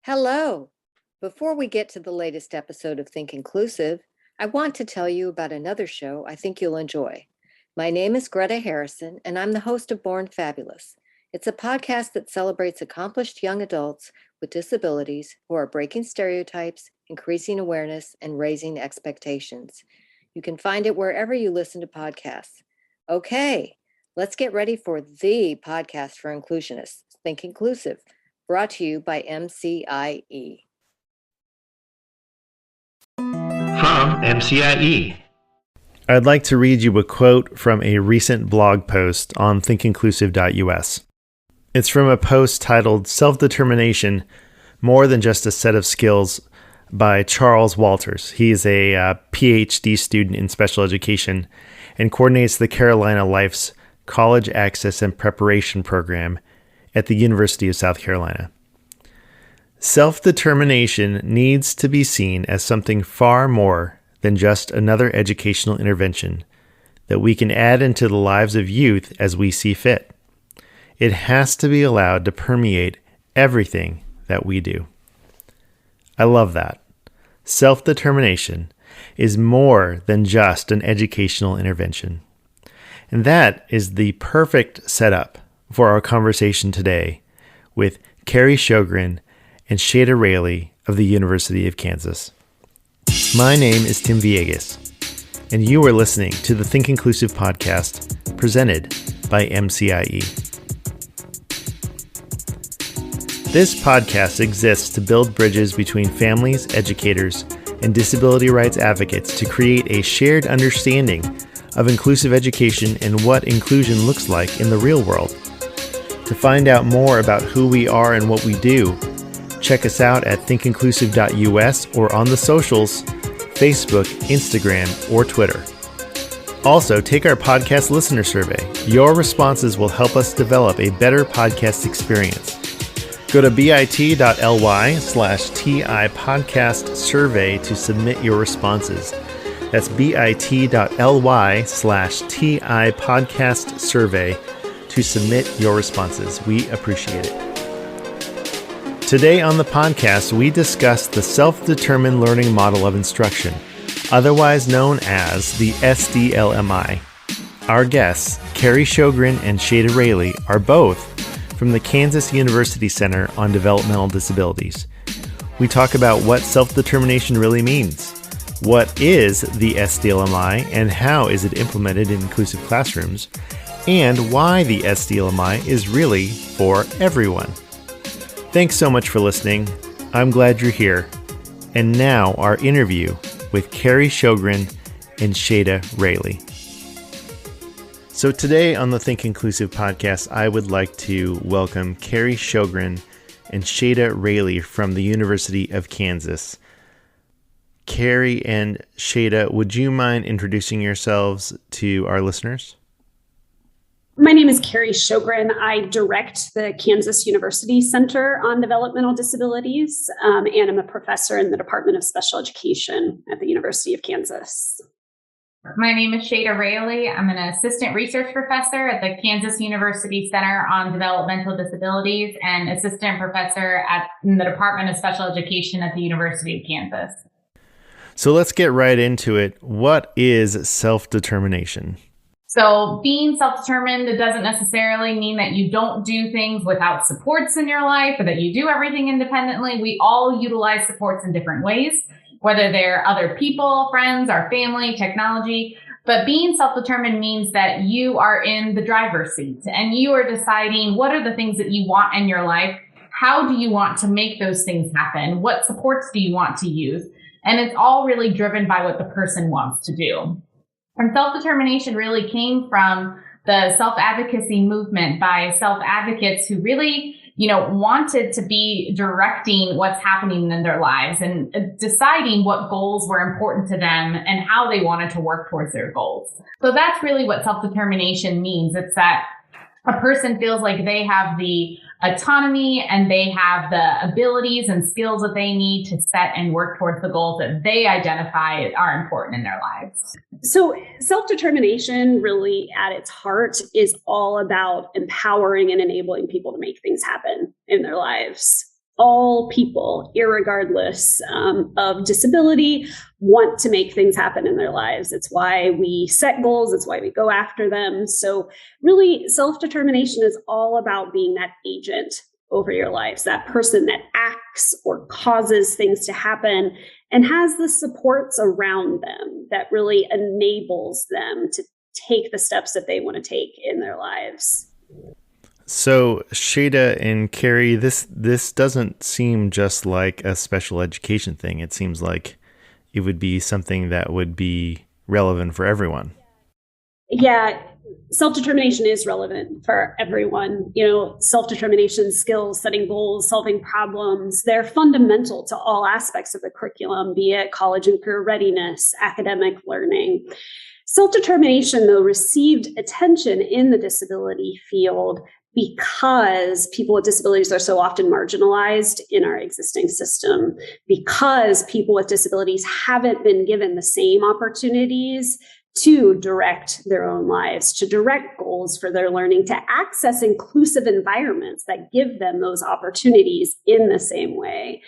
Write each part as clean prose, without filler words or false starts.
Hello. Before we get to the latest episode of Think Inclusive, I want to tell you about another show I think you'll enjoy. My name is Greta Harrison, and I'm the host of Born Fabulous. It's a podcast that celebrates accomplished young adults with disabilities who are breaking stereotypes, increasing awareness, and raising expectations. You can find it wherever you listen to podcasts. Okay, let's get ready for the podcast for inclusionists, Think Inclusive, brought to you by MCIE. From MCIE. I'd like to read you a quote from a recent blog post on thinkinclusive.us. It's from a post titled Self-Determination, More Than Just a Set of Skills by Charles Walters. He is a PhD student in special education and coordinates the Carolina Life's College Access and Preparation Program at the University of South Carolina. Self-determination needs to be seen as something far more than just another educational intervention that we can add into the lives of youth as we see fit. It has to be allowed to permeate everything that we do. I love that. Self-determination is more than just an educational intervention. And that is the perfect setup for our conversation today with Karrie Shogren and Sheida Raley of the University of Kansas. My name is Tim Villegas, and you are listening to the Think Inclusive podcast presented by MCIE. This podcast exists to build bridges between families, educators, and disability rights advocates to create a shared understanding of inclusive education and what inclusion looks like in the real world. To find out more about who we are and what we do, check us out at thinkinclusive.us or on the socials, Facebook, Instagram, or Twitter. Also, take our podcast listener survey. Your responses will help us develop a better podcast experience. Go to bit.ly/TI podcast survey to submit your responses. That's bit.ly/TI podcast survey to submit your responses. We appreciate it. Today on the podcast, we discuss the self-determined learning model of instruction, otherwise known as the SDLMI. Our guests, Karrie Shogren and Sheida Raley, are both from the Kansas University Center on Developmental Disabilities. We talk about what self-determination really means, what is the SDLMI and how is it implemented in inclusive classrooms, and why the SDLMI is really for everyone. Thanks so much for listening. I'm glad you're here. And now our interview with Karrie Shogren and Sheida Raley. So today on the Think Inclusive podcast, I would like to welcome Karrie Shogren and Sheida Raley from the University of Kansas. Karrie and Sheida, would you mind introducing yourselves to our listeners? My name is Karrie Shogren. I direct the Kansas University Center on Developmental Disabilities, and I'm a professor in the Department of Special Education at the University of Kansas. My name is Sheida Raley. I'm an assistant research professor at the Kansas University Center on Developmental Disabilities and assistant professor in the Department of Special Education at the University of Kansas. So let's get right into it. What is self-determination? So being self-determined, it doesn't necessarily mean that you don't do things without supports in your life or that you do everything independently. We all utilize supports in different ways, whether they're other people, friends, our family, technology. But being self-determined means that you are in the driver's seat and you are deciding what are the things that you want in your life. How do you want to make those things happen? What supports do you want to use? And it's all really driven by what the person wants to do. And self-determination really came from the self-advocacy movement by self-advocates who really, wanted to be directing what's happening in their lives and deciding what goals were important to them and how they wanted to work towards their goals. So that's really what self-determination means. It's that a person feels like they have the autonomy and they have the abilities and skills that they need to set and work towards the goals that they identify are important in their lives. So self-determination really at its heart is all about empowering and enabling people to make things happen in their lives. all people, irregardless of disability, want to make things happen in their lives. It's why we set goals. It's why we go after them. So really, self-determination is all about being that agent over your lives, that person that acts or causes things to happen and has the supports around them that really enables them to take the steps that they want to take in their lives. So, Sheida and Karrie, this doesn't seem just like a special education thing. It seems like it would be something that would be relevant for everyone. Yeah, self-determination is relevant for everyone. Self-determination skills, setting goals, solving problems, they're fundamental to all aspects of the curriculum, be it college and career readiness, academic learning. Self-determination, though, received attention in the disability field because people with disabilities are so often marginalized in our existing system, because people with disabilities haven't been given the same opportunities to direct their own lives, to direct goals for their learning, to access inclusive environments that give them those opportunities in the same way.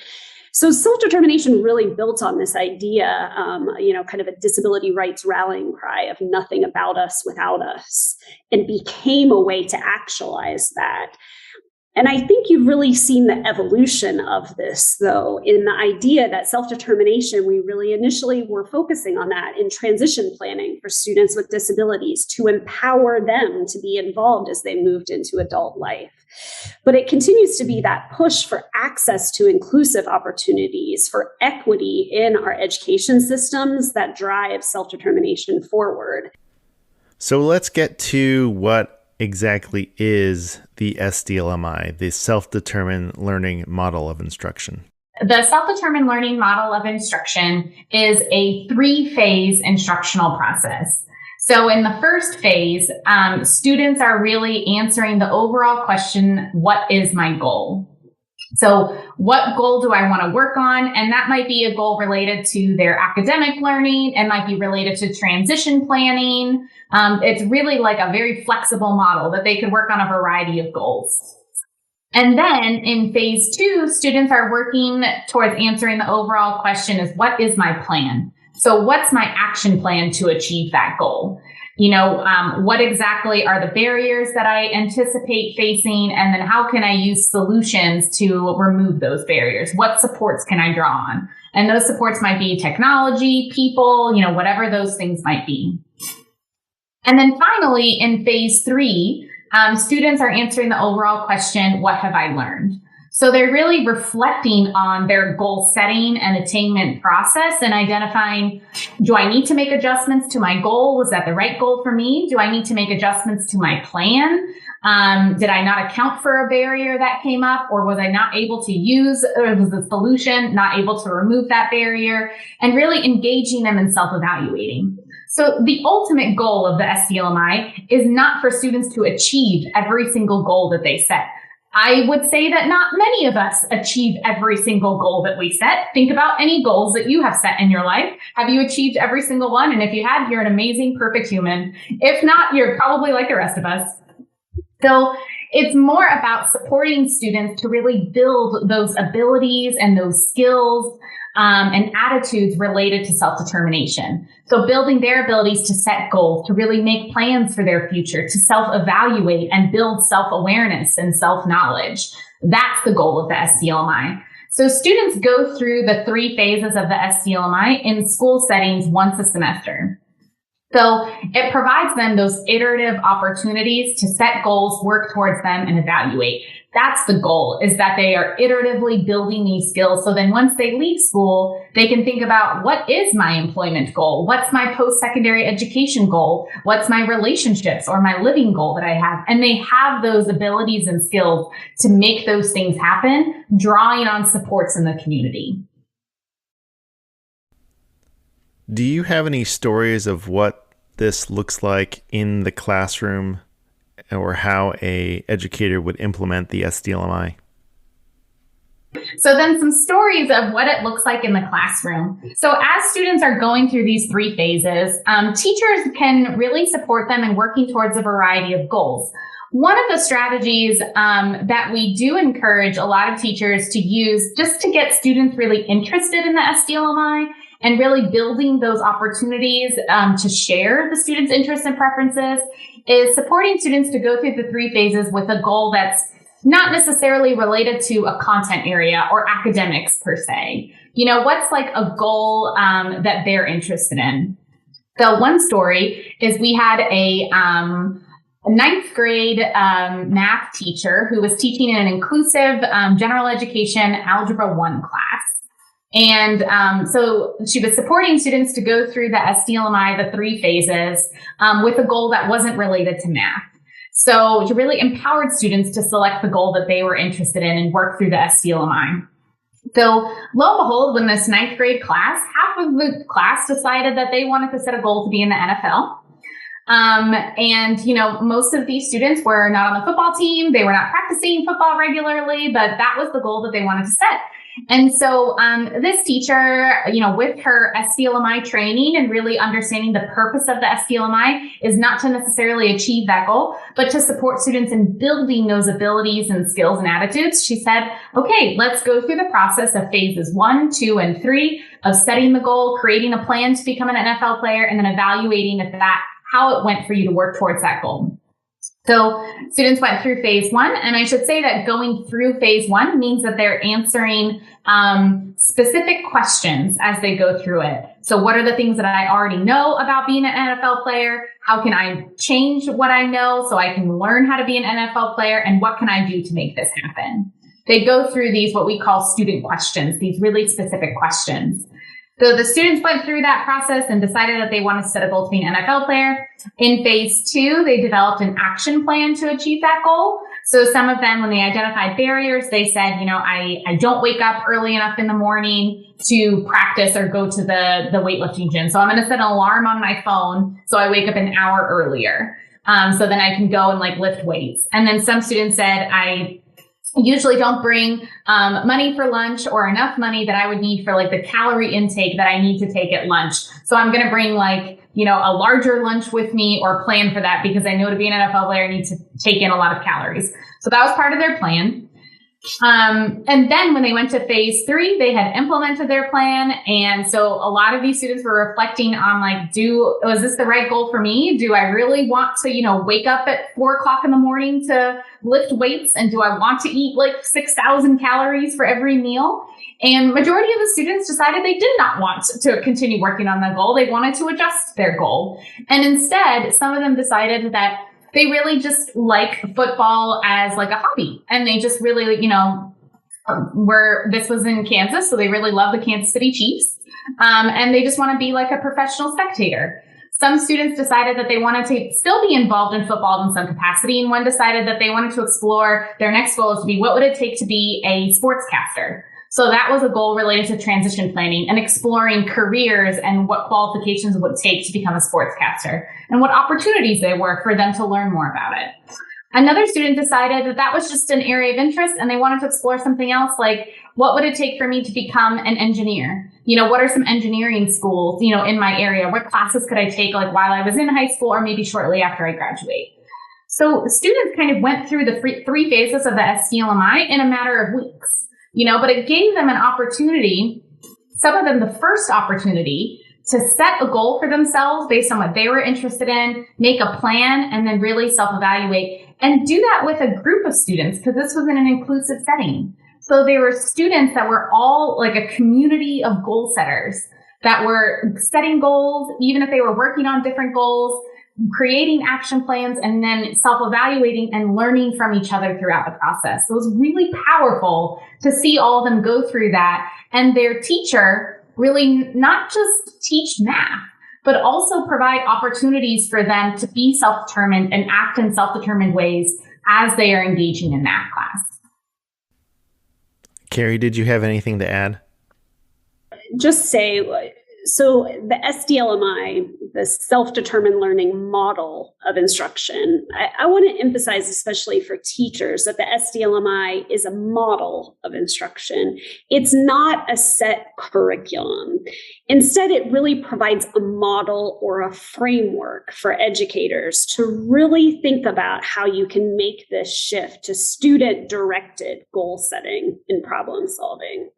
So self-determination really built on this idea, kind of a disability rights rallying cry of nothing about us without us, and became a way to actualize that. And I think you've really seen the evolution of this, though, in the idea that self-determination, we really initially were focusing on that in transition planning for students with disabilities to empower them to be involved as they moved into adult life. But it continues to be that push for access to inclusive opportunities, for equity in our education systems that drive self-determination forward. So let's get to what exactly is the SDLMI, the Self-Determined Learning Model of Instruction. The Self-Determined Learning Model of Instruction is a 3-phase instructional process. So in the first phase, students are really answering the overall question, what is my goal? So what goal do I want to work on? And that might be a goal related to their academic learning. It might be related to transition planning. It's really like a very flexible model that they could work on a variety of goals. And then in phase 2, students are working towards answering the overall question is, what is my plan? So what's my action plan to achieve that goal? What exactly are the barriers that I anticipate facing? And then how can I use solutions to remove those barriers? What supports can I draw on? And those supports might be technology, people, whatever those things might be. And then finally, in phase 3, students are answering the overall question, what have I learned? So they're really reflecting on their goal setting and attainment process and identifying, do I need to make adjustments to my goal? Was that the right goal for me? Do I need to make adjustments to my plan? Did I not account for a barrier that came up, or was I not able to use, or was the solution not able to remove that barrier? And really engaging them in self-evaluating. So the ultimate goal of the SDLMI is not for students to achieve every single goal that they set. I would say that not many of us achieve every single goal that we set. Think about any goals that you have set in your life. Have you achieved every single one? And if you have, you're an amazing, perfect human. If not, you're probably like the rest of us. So it's more about supporting students to really build those abilities and those skills and attitudes related to self-determination. So building their abilities to set goals, to really make plans for their future, to self-evaluate and build self-awareness and self-knowledge. That's the goal of the SDLMI. So students go through the 3 phases of the SDLMI in school settings once a semester. So it provides them those iterative opportunities to set goals, work towards them, and evaluate. That's the goal, is that they are iteratively building these skills. So then once they leave school, they can think about, what is my employment goal? What's my post-secondary education goal? What's my relationships or my living goal that I have? And they have those abilities and skills to make those things happen, drawing on supports in the community. Do you have any stories of what this looks like in the classroom, or how a educator would implement the SDLMI? So then some stories of what it looks like in the classroom. So as students are going through these 3 phases, teachers can really support them in working towards a variety of goals. one of the strategies that we do encourage a lot of teachers to use just to get students really interested in the SDLMI and really building those opportunities to share the students' interests and preferences is supporting students to go through the 3 phases with a goal that's not necessarily related to a content area or academics per se. What's like a goal that they're interested in? So one story is we had a 9th grade math teacher who was teaching in an inclusive general education Algebra 1 class. And so she was supporting students to go through the SDLMI, the 3 phases, with a goal that wasn't related to math. So she really empowered students to select the goal that they were interested in and work through the SDLMI. So lo and behold, when this 9th grade class, half of the class decided that they wanted to set a goal to be in the NFL. Most of these students were not on the football team. They were not practicing football regularly, but that was the goal that they wanted to set. And so this teacher, with her SDLMI training and really understanding the purpose of the SDLMI is not to necessarily achieve that goal, but to support students in building those abilities and skills and attitudes. She said, okay, let's go through the process of phases 1, 2, and 3 of setting the goal, creating a plan to become an NFL player, and then evaluating how it went for you to work towards that goal. So students went through phase 1, and I should say that going through phase 1 means that they're answering specific questions as they go through it. So what are the things that I already know about being an NFL player? How can I change what I know so I can learn how to be an NFL player? And what can I do to make this happen? They go through these, what we call student questions, these really specific questions. So the students went through that process and decided that they wanted to set a goal to be an NFL player. In phase 2, they developed an action plan to achieve that goal. So some of them, when they identified barriers, they said, I don't wake up early enough in the morning to practice or go to the weightlifting gym. So I'm going to set an alarm on my phone so I wake up an hour earlier. So then I can go and lift weights. And then some students said, I usually don't bring money for lunch or enough money that I would need for the calorie intake that I need to take at lunch. So I'm going to bring a larger lunch with me or plan for that because I know to be an NFL player, I need to take in a lot of calories. So that was part of their plan. And then when they went to phase 3, they had implemented their plan. And so a lot of these students were reflecting on was this the right goal for me? Do I really want to, wake up at 4:00 in the morning to lift weights? And do I want to eat 6,000 calories for every meal? And majority of the students decided they did not want to continue working on the goal. They wanted to adjust their goal. And instead, some of them decided that they really just like football as a hobby. And they just really, this was in Kansas, so they really love the Kansas City Chiefs. And they just want to be a professional spectator. Some students decided that they wanted to still be involved in football in some capacity. And one decided that they wanted to explore their next goal is to be, what would it take to be a sportscaster? So that was a goal related to transition planning and exploring careers and what qualifications it would take to become a sportscaster and what opportunities there were for them to learn more about it. Another student decided that was just an area of interest and they wanted to explore something else, what would it take for me to become an engineer? What are some engineering schools, in my area? What classes could I take while I was in high school or maybe shortly after I graduate? So students kind of went through the 3 phases of the SDLMI in a matter of weeks. But it gave them an opportunity, some of them the first opportunity, to set a goal for themselves based on what they were interested in, make a plan, and then really self-evaluate and do that with a group of students because this was in an inclusive setting. So there were students that were all a community of goal setters that were setting goals, even if they were working on different goals, creating action plans, and then self-evaluating and learning from each other throughout the process. So it was really powerful to see all of them go through that. And their teacher really not just teach math, but also provide opportunities for them to be self-determined and act in self-determined ways as they are engaging in math class. Karrie, did you have anything to add? Just say So the SDLMI, the self-determined learning model of instruction, I want to emphasize, especially for teachers, that the SDLMI is a model of instruction. It's not a set curriculum. Instead, it really provides a model or a framework for educators to really think about how you can make this shift to student-directed goal setting and problem solving.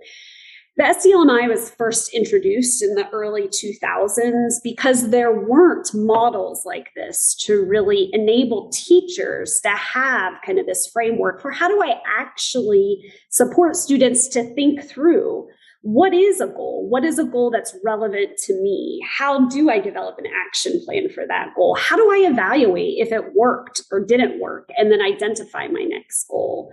The SDLMI was first introduced in the early 2000s because there weren't models like this to really enable teachers to have kind of this framework for how do I actually support students to think through what is a goal? What is a goal that's relevant to me? How do I develop an action plan for that goal? How do I evaluate if it worked or didn't work and then identify my next goal?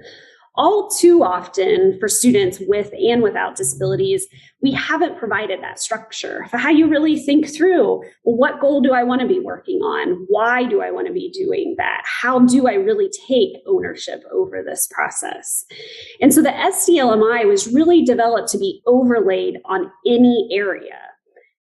All too often for students with and without disabilities, we haven't provided that structure for how you really think through, well, what goal do I want to be working on? Why do I want to be doing that? How do I really take ownership over this process? And so the SDLMI was really developed to be overlaid on any area.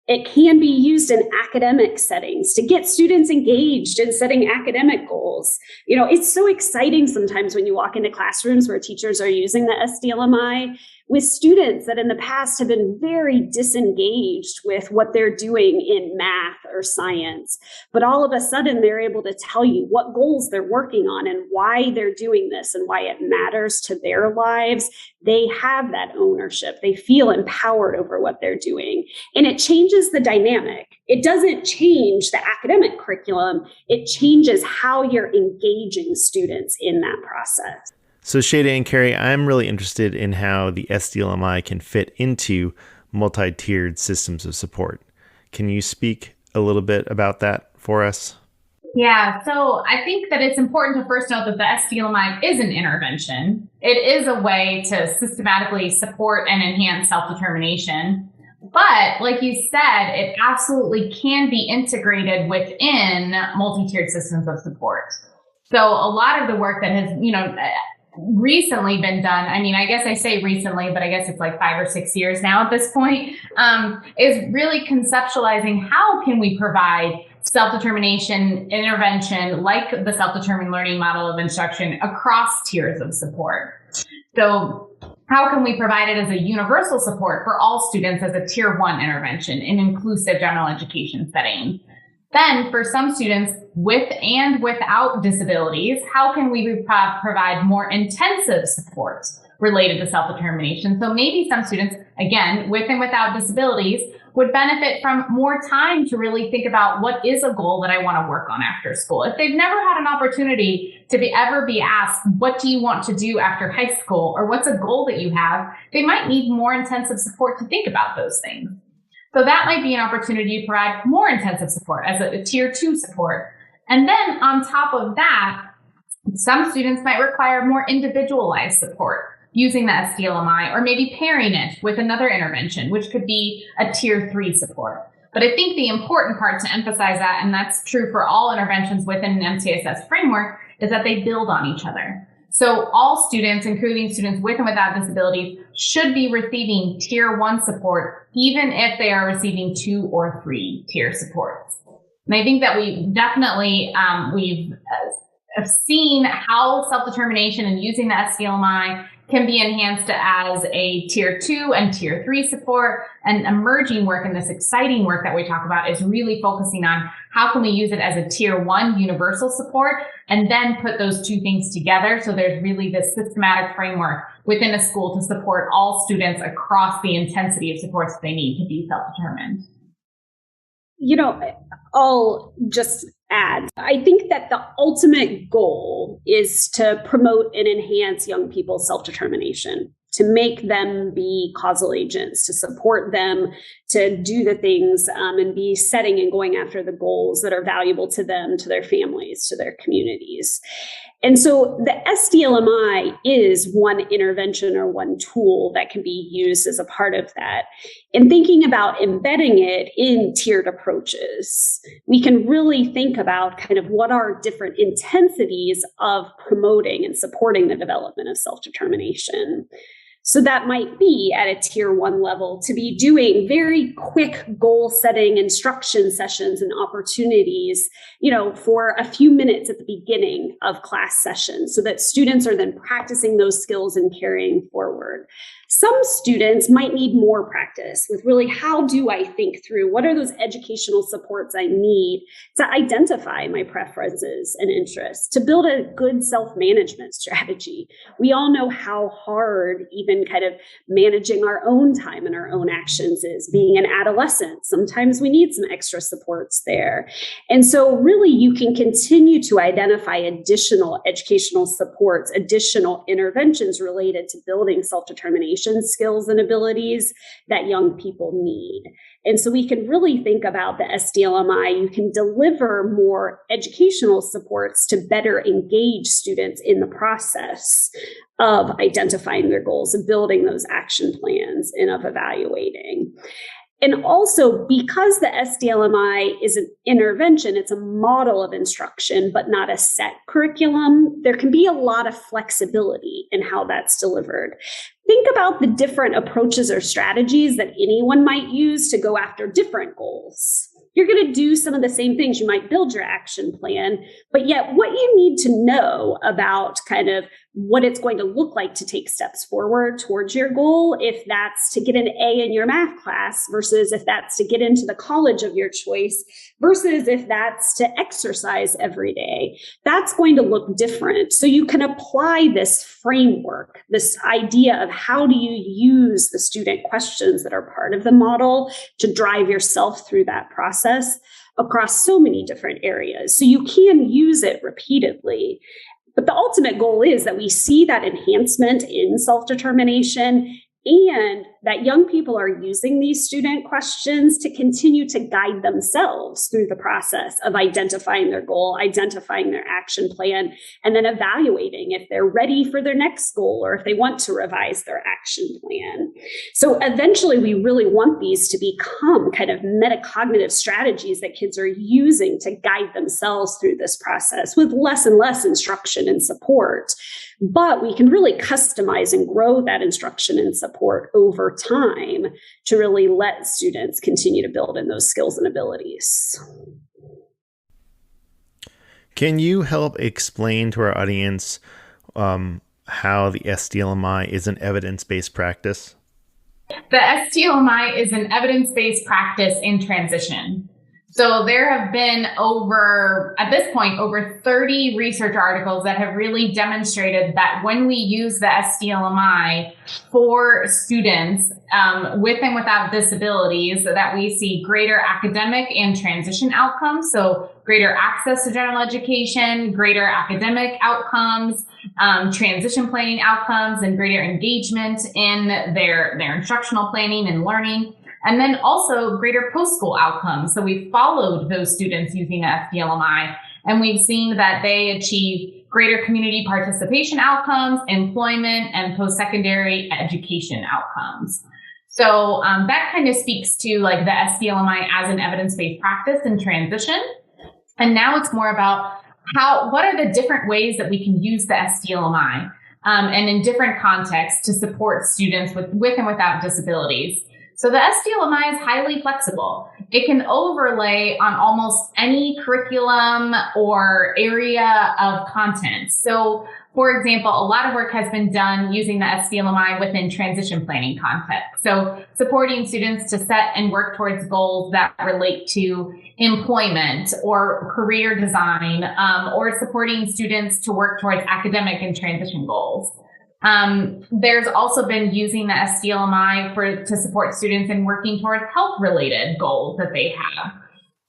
It can be used in academic settings to get students engaged in setting academic goals. You know, it's so exciting sometimes when you walk into classrooms where teachers are using the SDLMI with students that in the past have been very disengaged with what they're doing in math or science. But all of a sudden, they're able to tell you what goals they're working on and why they're doing this and why it matters to their lives. They have that ownership. They feel empowered over what they're doing. And it changes the dynamic. It doesn't change the academic curriculum. It changes how you're engaging students in that process. So Sheida and Karrie, I'm really interested in how the SDLMI can fit into multi-tiered systems of support. Can you speak a little bit about that for us? Yeah, so I think that it's important to first note that the SDLMI is an intervention. It is a way to systematically support and enhance self-determination. But like you said, it absolutely can be integrated within multi-tiered systems of support. So a lot of the work that has, recently been done, I mean, I guess I say recently, but I guess it's like 5 or 6 years now at this point, is really conceptualizing how can we provide self-determination intervention like the self-determined learning model of instruction across tiers of support. So how can we provide it as a universal support for all students as a tier 1 intervention in inclusive general education setting? Then for some students with and without disabilities, how can we provide more intensive support related to self-determination? So maybe some students, again, with and without disabilities, would benefit from more time to really think about what is a goal that I want to work on after school. If they've never had an opportunity to ever be asked, what do you want to do after high school? Or what's a goal that you have? They might need more intensive support to think about those things. So that might be an opportunity to provide more intensive support as a tier 2 support. And then on top of that, some students might require more individualized support using the SDLMI, or maybe pairing it with another intervention, which could be a tier 3 support. But I think the important part to emphasize that, and that's true for all interventions within an MTSS framework, is that they build on each other. So all students, including students with and without disabilities, should be receiving tier 1 support, even if they are receiving 2 or 3 tier supports. And I think that we definitely, we've seen how self-determination and using the SDLMI can be enhanced as a tier 2 and tier 3 support. And emerging work and this exciting work that we talk about is really focusing on how can we use it as a tier 1 universal support and then put those two things together. So there's really this systematic framework within a school to support all students across the intensity of supports they need to be self-determined. I'll just add, I think that the ultimate goal is to promote and enhance young people's self-determination, to make them be causal agents, to support them to do the things and be setting and going after the goals that are valuable to them, to their families, to their communities. And so the SDLMI is one intervention or one tool that can be used as a part of that. And thinking about embedding it in tiered approaches, we can really think about kind of what are different intensities of promoting and supporting the development of self-determination. So that might be at a tier 1 level to be doing very quick goal setting instruction sessions and opportunities, for a few minutes at the beginning of class sessions so that students are then practicing those skills and carrying forward. Some students might need more practice with really, how do I think through what are those educational supports I need to identify my preferences and interests, to build a good self-management strategy. We all know how hard even kind of managing our own time and our own actions is. Being an adolescent, sometimes we need some extra supports there. And so really you can continue to identify additional educational supports, additional interventions related to building self-determination skills and abilities that young people need. And so we can really think about the SDLMI. You can deliver more educational supports to better engage students in the process of identifying their goals, of building those action plans, and of evaluating. And also, because the SDLMI is an intervention, it's a model of instruction, but not a set curriculum, there can be a lot of flexibility in how that's delivered. Think about the different approaches or strategies that anyone might use to go after different goals. You're going to do some of the same things. You might build your action plan, but yet what you need to know about kind of what it's going to look like to take steps forward towards your goal, if that's to get an A in your math class versus if that's to get into the college of your choice versus if that's to exercise every day, that's going to look different. So you can apply this framework, this idea of how do you use the student questions that are part of the model to drive yourself through that process across so many different areas. So you can use it repeatedly. But the ultimate goal is that we see that enhancement in self-determination and that young people are using these student questions to continue to guide themselves through the process of identifying their goal, identifying their action plan, and then evaluating if they're ready for their next goal or if they want to revise their action plan. So eventually, we really want these to become kind of metacognitive strategies that kids are using to guide themselves through this process with less and less instruction and support. But we can really customize and grow that instruction and support over time to really let students continue to build in those skills and abilities. Can you help explain to our audience how the SDLMI is an evidence-based practice? The SDLMI is an evidence-based practice in transition. So there have been over 30 research articles that have really demonstrated that when we use the SDLMI for students with and without disabilities, that we see greater academic and transition outcomes. So greater access to general education, greater academic outcomes, transition planning outcomes, and greater engagement in their instructional planning and learning. And then also greater post-school outcomes. So we've followed those students using the SDLMI, and we've seen that they achieve greater community participation outcomes, employment, and post-secondary education outcomes. So that kind of speaks to like the SDLMI as an evidence-based practice in transition. And now it's more about what are the different ways that we can use the SDLMI and in different contexts to support students with and without disabilities. So the SDLMI is highly flexible. It can overlay on almost any curriculum or area of content. So, for example, a lot of work has been done using the SDLMI within transition planning context. So supporting students to set and work towards goals that relate to employment or career design, or supporting students to work towards academic and transition goals. There's also been using the SDLMI to support students in working towards health-related goals that they have.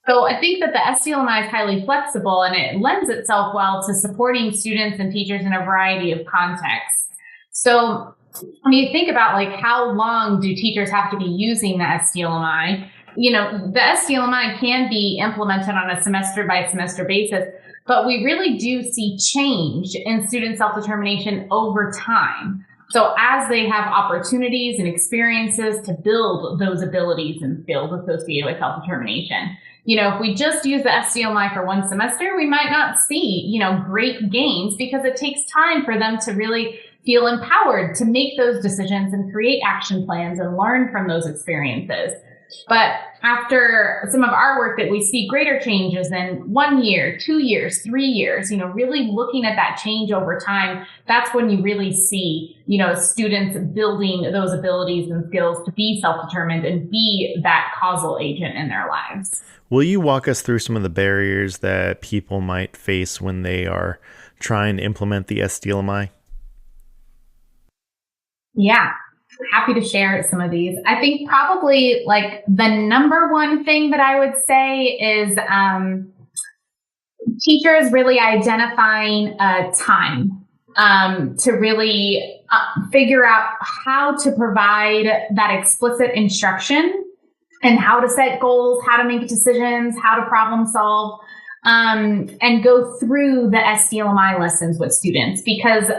So I think that the SDLMI is highly flexible and it lends itself well to supporting students and teachers in a variety of contexts. So when you think about like how long do teachers have to be using the SDLMI, the SDLMI can be implemented on a semester by semester basis, but we really do see change in student self-determination over time. So as they have opportunities and experiences to build those abilities and skills associated with self-determination. If we just use the SDLMI for one semester, we might not see, great gains because it takes time for them to really feel empowered to make those decisions and create action plans and learn from those experiences. But after some of our work that we see greater changes in 1 year, 2 years, 3 years, really looking at that change over time, that's when you really see, students building those abilities and skills to be self-determined and be that causal agent in their lives. Will you walk us through some of the barriers that people might face when they are trying to implement the SDLMI? Yeah. Happy to share some of these. I think probably like the number one thing that I would say is teachers really identifying time to really figure out how to provide that explicit instruction and how to set goals, how to make decisions, how to problem solve, and go through the SDLMI lessons with students, because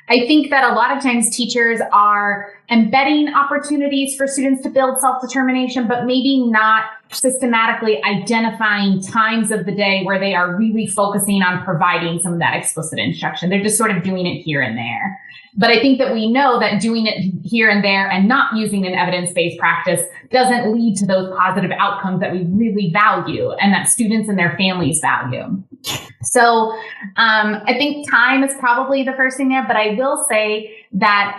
I think that a lot of times teachers are embedding opportunities for students to build self-determination, but maybe not systematically identifying times of the day where they are really focusing on providing some of that explicit instruction. They're just sort of doing it here and there. But I think that we know that doing it here and there and not using an evidence-based practice doesn't lead to those positive outcomes that we really value and that students and their families value. So I think time is probably the first thing there, but I will say that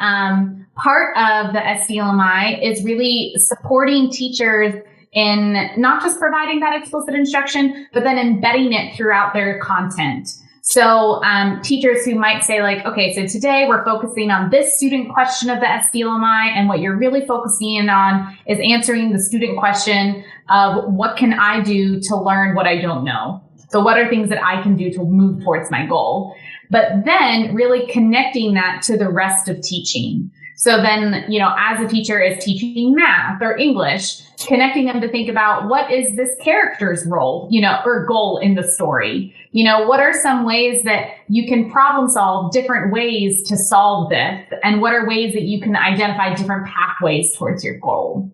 part of the SDLMI is really supporting teachers in not just providing that explicit instruction, but then embedding it throughout their content. So teachers who might say like, okay, so today we're focusing on this student question of the SDLMI, and what you're really focusing in on is answering the student question of what can I do to learn what I don't know? So what are things that I can do to move towards my goal? But then really connecting that to the rest of teaching. So then, as a teacher is teaching math or English, connecting them to think about what is this character's role, or goal in the story? What are some ways that you can problem solve different ways to solve this? And what are ways that you can identify different pathways towards your goal?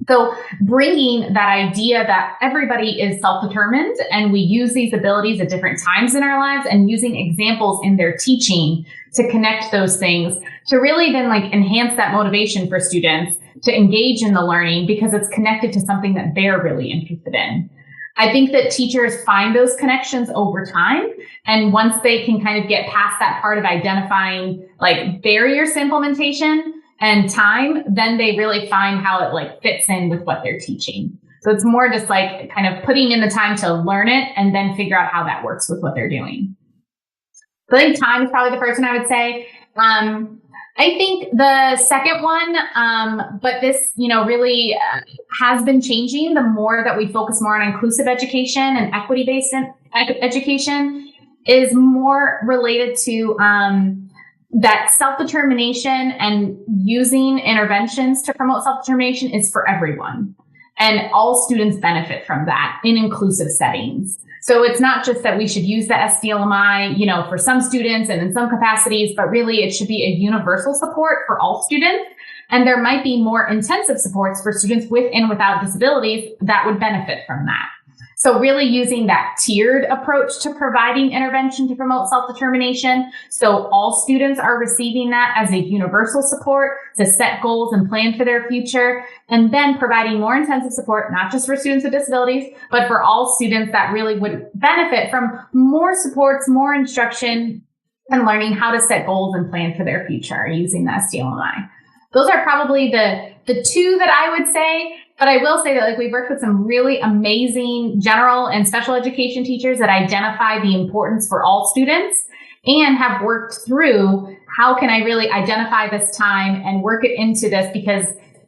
So bringing that idea that everybody is self-determined and we use these abilities at different times in our lives, and using examples in their teaching to connect those things to really then enhance that motivation for students to engage in the learning because it's connected to something that they're really interested in. I think that teachers find those connections over time. And once they can kind of get past that part of identifying barriers to implementation and time, then they really find how it fits in with what they're teaching. So it's more just kind of putting in the time to learn it and then figure out how that works with what they're doing. So I think time is probably the first one I would say. I think the second one, but this, really has been changing the more that we focus more on inclusive education and equity-based education, is more related to that self-determination, and using interventions to promote self-determination is for everyone. And all students benefit from that in inclusive settings. So it's not just that we should use the SDLMI, for some students and in some capacities, but really it should be a universal support for all students. And there might be more intensive supports for students with and without disabilities that would benefit from that. So really using that tiered approach to providing intervention to promote self-determination. So all students are receiving that as a universal support to set goals and plan for their future. And then providing more intensive support, not just for students with disabilities, but for all students that really would benefit from more supports, more instruction, and learning how to set goals and plan for their future using the SDLMI. Those are probably the two that I would say. But I will say that we've worked with some really amazing general and special education teachers that identify the importance for all students and have worked through how can I really identify this time and work it into this, because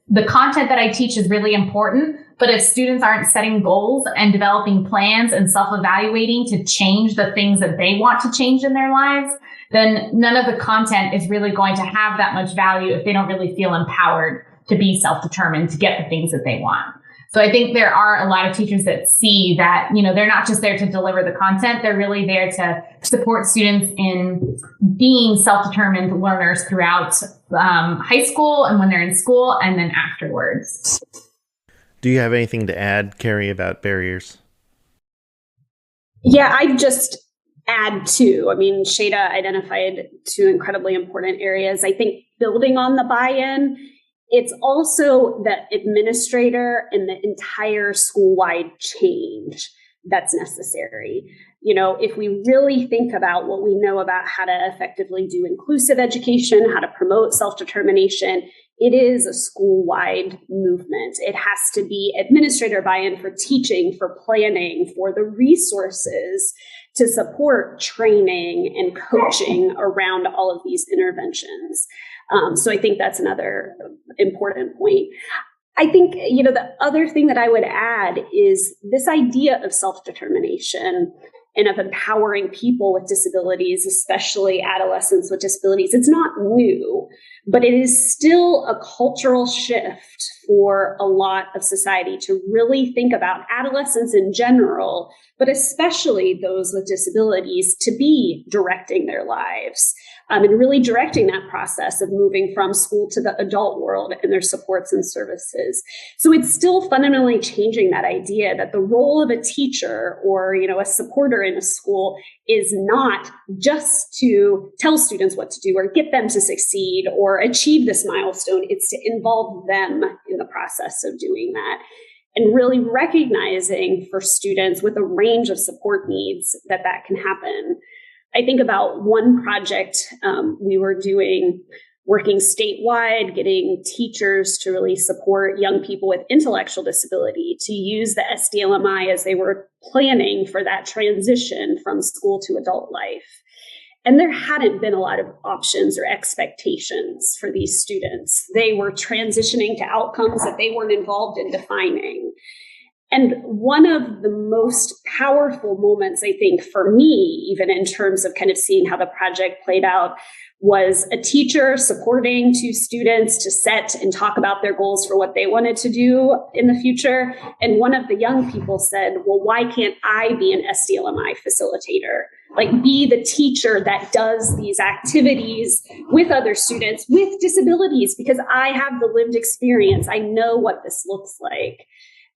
the content that I teach is really important. But if students aren't setting goals and developing plans and self-evaluating to change the things that they want to change in their lives, then none of the content is really going to have that much value if they don't really feel empowered to be self-determined to get the things that they want. So I think there are a lot of teachers that see that, they're not just there to deliver the content, they're really there to support students in being self-determined learners throughout high school and when they're in school and then afterwards. Do you have anything to add, Karrie, about barriers? Yeah, I just add to. I mean, Sheida identified two incredibly important areas. I think building on the buy-in, it's also the administrator and the entire school-wide change that's necessary. If we really think about what we know about how to effectively do inclusive education, how to promote self-determination, it is a school-wide movement. It has to be administrator buy-in for teaching, for planning, for the resources to support training and coaching around all of these interventions. So I think that's another important point. I think, the other thing that I would add is this idea of self-determination and of empowering people with disabilities, especially adolescents with disabilities. It's not new, but it is still a cultural shift for a lot of society to really think about adolescents in general, but especially those with disabilities, to be directing their lives. And really directing that process of moving from school to the adult world and their supports and services. So it's still fundamentally changing that idea that the role of a teacher or, a supporter in a school is not just to tell students what to do or get them to succeed or achieve this milestone. It's to involve them in the process of doing that. And really recognizing for students with a range of support needs that can happen. I think about one project we were doing, working statewide, getting teachers to really support young people with intellectual disability to use the SDLMI as they were planning for that transition from school to adult life. And there hadn't been a lot of options or expectations for these students. They were transitioning to outcomes that they weren't involved in defining. And one of the most powerful moments, I think, for me, even in terms of kind of seeing how the project played out, was a teacher supporting two students to set and talk about their goals for what they wanted to do in the future. And one of the young people said, well, why can't I be an SDLMI facilitator? Like, be the teacher that does these activities with other students with disabilities, because I have the lived experience. I know what this looks like.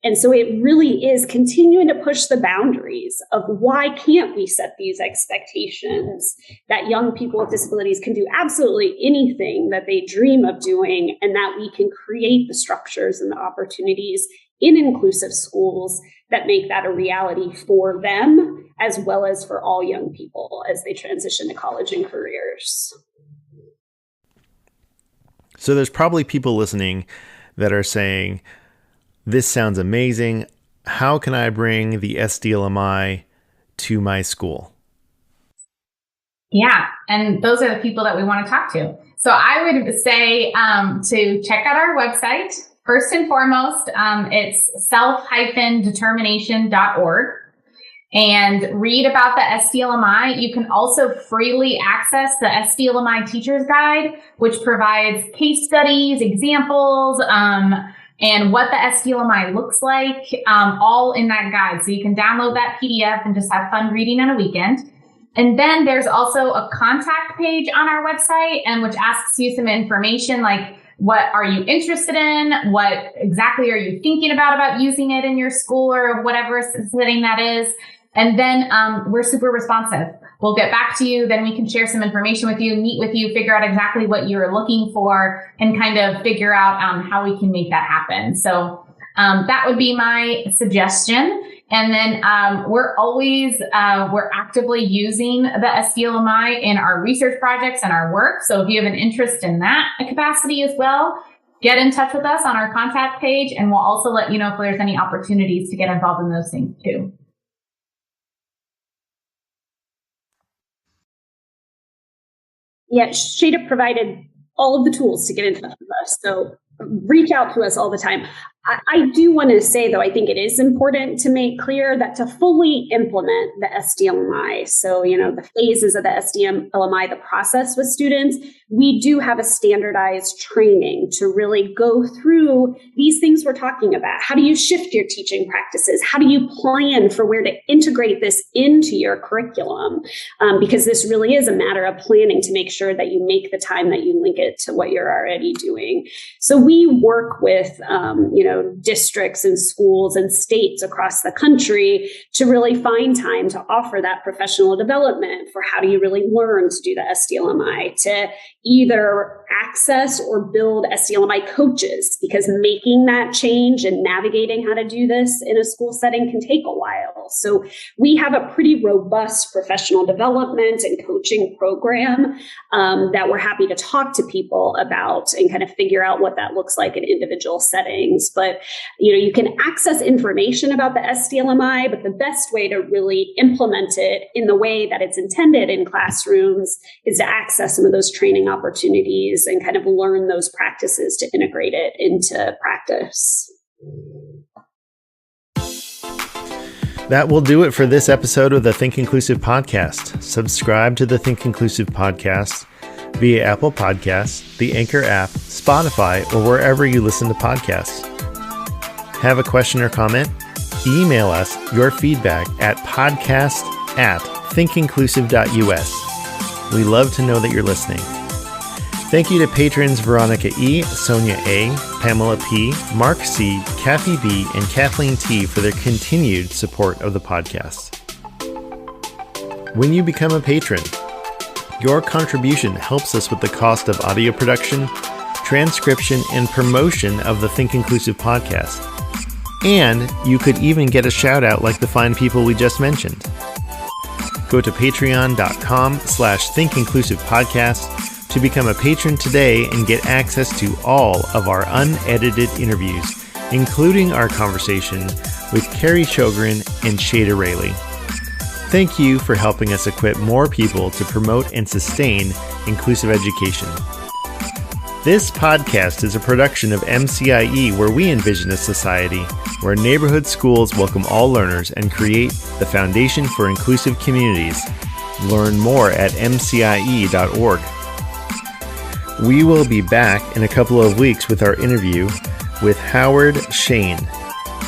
And so it really is continuing to push the boundaries of why can't we set these expectations that young people with disabilities can do absolutely anything that they dream of doing, and that we can create the structures and the opportunities in inclusive schools that make that a reality for them, as well as for all young people as they transition to college and careers. So there's probably people listening that are saying, this sounds amazing. How can I bring the SDLMI to my school? Yeah, and those are the people that we want to talk to. So I would say to check out our website. First and foremost, it's self-determination.org, and read about the SDLMI. You can also freely access the SDLMI Teacher's Guide, which provides case studies, examples, and what the SDLMI looks like, all in that guide. So you can download that PDF and just have fun reading on a weekend. And then there's also a contact page on our website, and which asks you some information like, what are you interested in? What exactly are you thinking about using it in your school or whatever setting that is? And then we're super responsive. We'll get back to you. Then we can share some information with you, meet with you, figure out exactly what you're looking for, and kind of figure out how we can make that happen. So that would be my suggestion. And then we're actively using the SDLMI in our research projects and our work. So if you have an interest in that capacity as well, get in touch with us on our contact page, and we'll also let you know if there's any opportunities to get involved in those things too. Yeah, Sheida provided all of the tools to get in touch with us. So reach out to us all the time. I do want to say, though, I think it is important to make clear that to fully implement the SDLMI, so, the phases of the SDLMI, the process with students, we do have a standardized training to really go through these things we're talking about. How do you shift your teaching practices? How do you plan for where to integrate this into your curriculum? Because this really is a matter of planning to make sure that you make the time that you link it to what you're already doing. So we work with, districts and schools and states across the country to really find time to offer that professional development for how do you really learn to do the SDLMI, to either access or build SDLMI coaches, because making that change and navigating how to do this in a school setting can take a while. So we have a pretty robust professional development and coaching program that we're happy to talk to people about and kind of figure out what that looks like in individual settings. But, you can access information about the SDLMI, but the best way to really implement it in the way that it's intended in classrooms is to access some of those training opportunities and kind of learn those practices to integrate it into practice. That will do it for this episode of the Think Inclusive podcast. Subscribe to the Think Inclusive podcast via Apple Podcasts, the Anchor app, Spotify, or wherever you listen to podcasts. Have a question or comment? Email us your feedback at podcast@thinkinclusive.us. We love to know that you're listening. Thank you to patrons Veronica E., Sonia A., Pamela P., Mark C., Kathy B., and Kathleen T. for their continued support of the podcast. When you become a patron, your contribution helps us with the cost of audio production, transcription, and promotion of the Think Inclusive podcast. And you could even get a shout out like the fine people we just mentioned. Go to patreon.com/thinkinclusivepodcast to become a patron today and get access to all of our unedited interviews, including our conversation with Karrie Shogren and Sheida Raley. Thank you for helping us equip more people to promote and sustain inclusive education. This podcast is a production of MCIE, where we envision a society where neighborhood schools welcome all learners and create the foundation for inclusive communities. Learn more at mcie.org. We will be back in a couple of weeks with our interview with Howard Shane,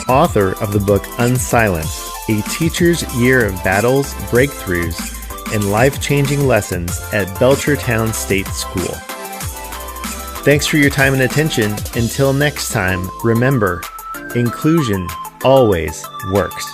author of the book Unsilenced, A Teacher's Year of Battles, Breakthroughs, and Life-Changing Lessons at Belchertown State School. Thanks for your time and attention. Until next time, remember, inclusion always works.